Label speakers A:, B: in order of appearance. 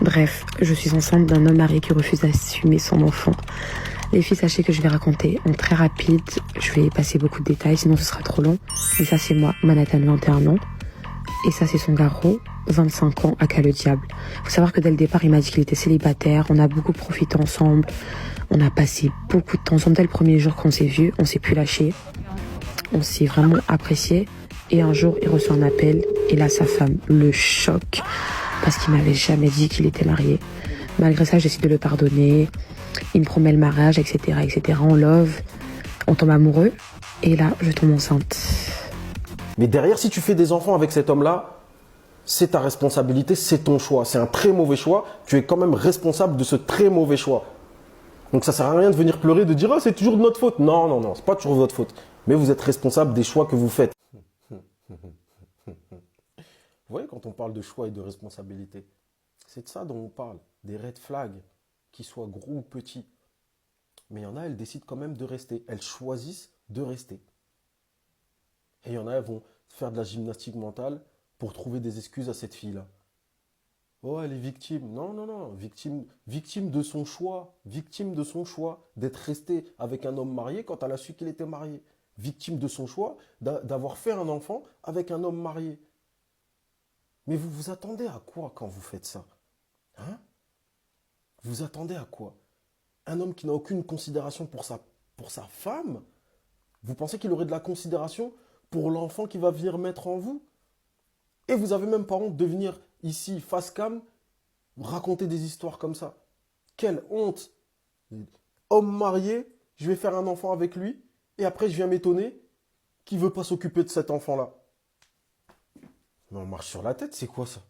A: Bref, je suis enceinte d'un homme marié qui refuse d'assumer son enfant. Les filles, sachez que je vais raconter en très rapide. Je vais passer beaucoup de détails, sinon ce sera trop long. Mais ça, c'est moi, Manhattan, 21 ans. Et ça, c'est son garrot, 25 ans, aka le diable. Faut savoir que dès le départ, il m'a dit qu'il était célibataire. On a beaucoup profité ensemble. On a passé beaucoup de temps ensemble. Dès le premier jour qu'on s'est vus, on s'est plus lâché. On s'est vraiment apprécié. Et un jour, il reçoit un appel. Et là, sa femme, le choc. Parce qu'il m'avait jamais dit qu'il était marié. Malgré ça, j'essaie de le pardonner. Il me promet le mariage, etc., etc. On love. On tombe amoureux. Et là, je tombe enceinte.
B: Mais derrière, si tu fais des enfants avec cet homme-là, c'est ta responsabilité, c'est ton choix. C'est un très mauvais choix. Tu es quand même responsable de ce très mauvais choix. Donc ça sert à rien de venir pleurer, de dire « Ah, c'est toujours de notre faute ». Non, non, non, c'est pas toujours votre faute. Mais vous êtes responsable des choix que vous faites. Vous voyez, quand on parle de choix et de responsabilité, c'est de ça dont on parle. Des red flags, qu'ils soient gros ou petits. Mais il y en a, elles décident quand même de rester. Elles choisissent de rester. Et il y en a, elles vont faire de la gymnastique mentale pour trouver des excuses à cette fille-là. Oh, elle est victime. Non, non, non. Victime de son choix. Victime de son choix d'être restée avec un homme marié quand elle a su qu'il était marié. Victime de son choix d'avoir fait un enfant avec un homme marié. Mais vous vous attendez à quoi quand vous faites ça? Hein? Vous attendez à quoi? Un homme qui n'a aucune considération pour sa femme? Vous pensez qu'il aurait de la considération pour l'enfant qu'il va venir mettre en vous? Et vous avez même pas honte de venir ici, face cam, raconter des histoires comme ça. Quelle honte! Homme marié, je vais faire un enfant avec lui, et après je viens m'étonner qu'il ne veut pas s'occuper de cet enfant-là. Mais on marche sur la tête, c'est quoi ça?